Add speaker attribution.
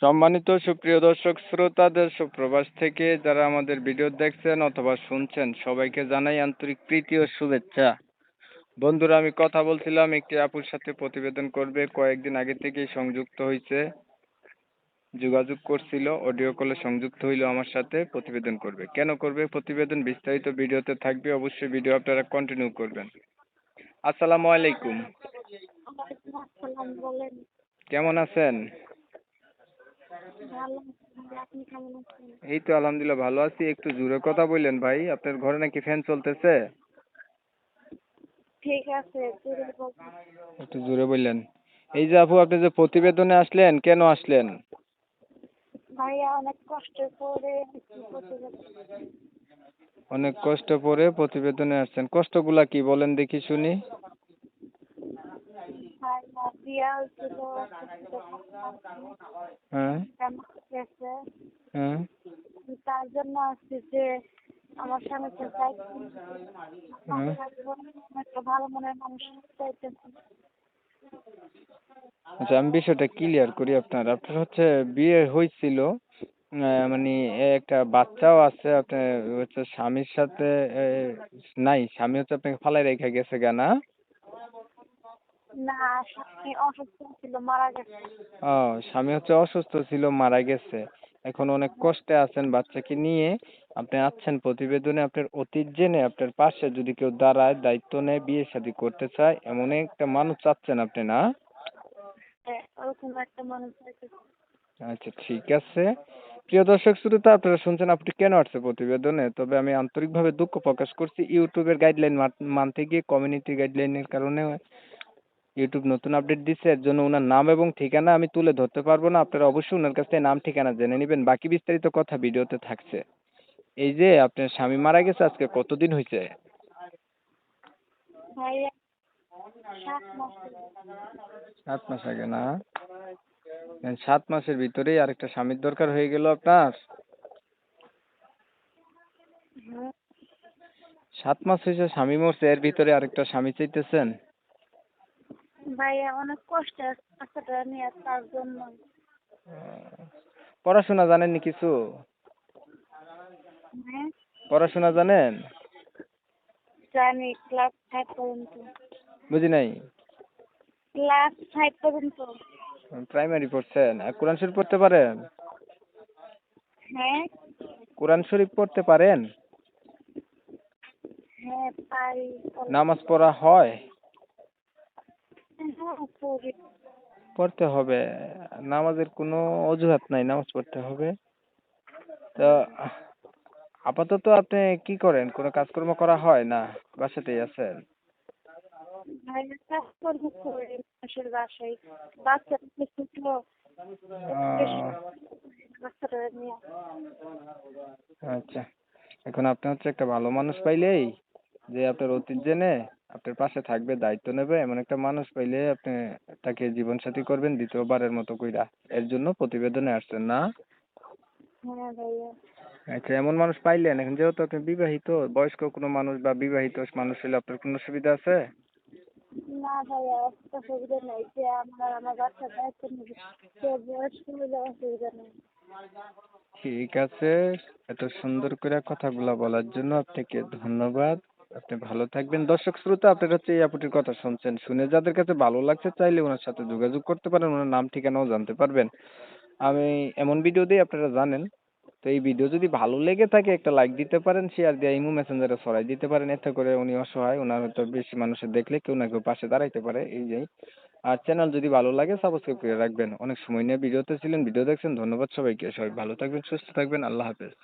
Speaker 1: সম্মানিত সুপ্রিয় দর্শক শ্রোতাদের সুপ্রবাস থেকে যারা আমাদের ভিডিও দেখছেন অথবা শুনছেন সবাইকে জানাই আন্তরিক প্রীতি ও শুভেচ্ছা। বন্ধুরা, আমি কথা বলছিলাম একটি আপুর সাথে প্রতিবেদন করবে, কয়েকদিন আগে থেকেই সংযুক্ত হয়েছে, যোগাযোগ করছিল, অডিও কলে সংযুক্ত হইলো আমার সাথে, প্রতিবেদন করবে। কেন করবে প্রতিবেদন বিস্তারিত ভিডিওতে থাকবে, অবশ্যই ভিডিও আপনারা কন্টিনিউ করবেন। আসসালামু আলাইকুম।
Speaker 2: ওয়ালাইকুম আসসালাম, বলেন।
Speaker 1: কেমন আছেন?
Speaker 2: ভালো আছি, আপনি কেমন আছেন?
Speaker 1: এই তো আলহামদুলিল্লাহ ভালো আছি। একটু জোরে কথা বললেন ভাই, আপনার ঘরে নাকি ফ্যান চলতেছে?
Speaker 2: ঠিক আছে, জোরে বলুন।
Speaker 1: একটু জোরে বললেন। এই যে আপু, আপনি যে প্রতিবেদনে আসলেন, কেন আসলেন?
Speaker 2: ভাইয়া অনেক কষ্ট করে প্রতিবেদন।
Speaker 1: অনেক কষ্ট করে প্রতিবেদনে আসছেন, কষ্টগুলা কি বলেন দেখি শুনি।
Speaker 2: ভাইয়া বিয়া হয়েছিল,
Speaker 1: হ্যাঁ,
Speaker 2: গেছে।
Speaker 1: হ্যাঁ।
Speaker 2: তার জন্য আসছি যে আমার স্বামীকে চাইছি,
Speaker 1: হ্যাঁ।
Speaker 2: একটা ভালো মনের মানুষ চাইতেছি।
Speaker 1: আচ্ছা, আমি বিষয়টা ক্লিয়ার করি। আপনার হচ্ছে বিয়ে হয়েছিল, মানে একটা বাচ্চাও আছে। আপনার হচ্ছে স্বামীর সাথে নাই, স্বামী হচ্ছে আপনাকে ফালাই রেখে গেছে না?
Speaker 2: না, স্বামী অসুস্থ ছিল, মারা গেছে।
Speaker 1: ও, স্বামী হচ্ছে অসুস্থ ছিল, মারা গেছে। এখন অনেক কষ্টে আছেন বাচ্চাকে নিয়ে। আপনি আসছেন প্রতিবেদনে, আপনার অতীত জেনে আপনার পাশে যদি কেউ দাঁড়ায়, দায়িত্ব নেয়, বিয়ে শাদী করতে চায়, এমন একটা মানুষ চাচ্ছেন আপনি না?
Speaker 2: হ্যাঁ, ওরকম একটা মানুষ চাইতেছি।
Speaker 1: আচ্ছা, ঠিক আছে। প্রিয় দর্শক শ্রোতা, আপনারা শুনছেন আপনি কেন আসছে প্রতিবেদনে। তবে আমি আন্তরিকভাবে দুঃখ প্রকাশ করছি, ইউটিউবের গাইডলাইন মানতে গিয়ে, কমিউনিটি গাইডলাইনের কারণে ইউটিউব নতুন আপডেট দিচ্ছে, এর জন্য ওনার নাম এবং ঠিকানা আমি তুলে ধরতে পারবো না। আপনারা অবশ্যই ওনার কাছ থেকে নাম ঠিকানা জেনে নেবেন, বাকি বিস্তারিত কথা ভিডিওতে থাকছে। এই যে আপনার স্বামী মারা গেছে আজকে কতদিন হয়েছে?
Speaker 2: ভাইয়া 7 মাস হলো।
Speaker 1: 7 মাস আগে না? 7 মাসের ভিতরেই আরেকটা স্বামীর দরকার হয়ে গেল আপনার?
Speaker 2: হ্যাঁ,
Speaker 1: 7 মাস হয়েছে স্বামী মরছে, এর ভিতরে আরেকটা স্বামী চাইতেছেন?
Speaker 2: ভাইয়া অনেক কষ্টে আছে বাচ্চাটা নিয়ে, তার জন্য।
Speaker 1: পড়াশোনা জানেননি কিছু?
Speaker 2: হ্যাঁ,
Speaker 1: পড়াশোনা জানেন?
Speaker 2: জানি, ক্লাস 5 পর্যন্ত।
Speaker 1: বুঝি নাই।
Speaker 2: ক্লাস 5 পর্যন্ত।
Speaker 1: প্রাইমারি পড়ছেন? আর কোরআন শরীফ পড়তে পারেন?
Speaker 2: হ্যাঁ,
Speaker 1: কোরআন শরীফ পড়তে পারেন?
Speaker 2: হ্যাঁ পারি।
Speaker 1: নামাজ পড়া হয়?
Speaker 2: হ্যাঁ, পড়ি।
Speaker 1: পড়তে হবে, নামাজের কোনো অজুহাত নাই, নামাজ পড়তে হবে। তো আপাতত আপনি কি করেন? কোনো কাজকর্ম করা হয় না, বাসাতেই আছেন?
Speaker 2: ভাইয়া কাজকর্ম করি মানুষের বাসায়। বাচ্চাটা ছোট, বেশি
Speaker 1: আহ,
Speaker 2: বাচ্চাটা নিয়ে।
Speaker 1: আচ্ছা, এখন আপনি হচ্ছে একটা ভালো মানুষ পাইলেই, যে আপনার অতীত জেনে আপনার পাশে থাকবে, দায়িত্ব নেবে, এমন একটা মানুষ পাইলে আপনি তাকে জীবন সাথী করবেন দ্বিতীয়বারের মতো কইরা। এর জন্য প্রতিবেদনে আসছেন না?
Speaker 2: হ্যাঁ ভাইয়া।
Speaker 1: আচ্ছা, এমন মানুষ পাইলেন। এখন যেহেতু আপনি বিবাহিত, বয়স্ক কোনো মানুষ বা বিবাহিত মানুষ হলে আপনার কোনো সুবিধা আছে?
Speaker 2: না ভাইয়া, একটা সুবিধা নেই যে আমার বাচ্চার দায়িত্ব নেবে, সে বয়স্ক হলে অসুবিধা নেই।
Speaker 1: ঠিক আছে, এত সুন্দর করে কথাগুলো বলার জন্য আপনাকে ধন্যবাদ। আপনি ভালো থাকবেন। দর্শক শ্রোতা, আপনারা হচ্ছে এই আপুটির কথা শুনছেন, শুনে যাদের কাছে ভালো লাগছে চাইলে ওনার সাথে যোগাযোগ করতে পারেন, ওনার নাম ঠিকানাও জানতে পারবেন। আমি এমন ভিডিও দিই, আপনারা জানেন। তো এই ভিডিও যদি ভালো লেগে থাকে একটা লাইক দিতে পারেন, শেয়ার দিয়ে ইমো মেসেঞ্জারে ছড়াই দিতে পারেন, এতে করে উনি অসহায়, ওনার হয়তো বেশি মানুষের দেখলে কেউ না কেউ পাশে দাঁড়াইতে পারে, এই যে। আর চ্যানেল যদি ভালো লাগে সাবস্ক্রাইব করে রাখবেন। অনেক সময় নিয়ে ভিডিওতে ছিলেন, ভিডিও দেখছেন, ধন্যবাদ সবাইকে। সবাই ভালো থাকবেন, সুস্থ থাকবেন, আল্লাহ হাফেজ।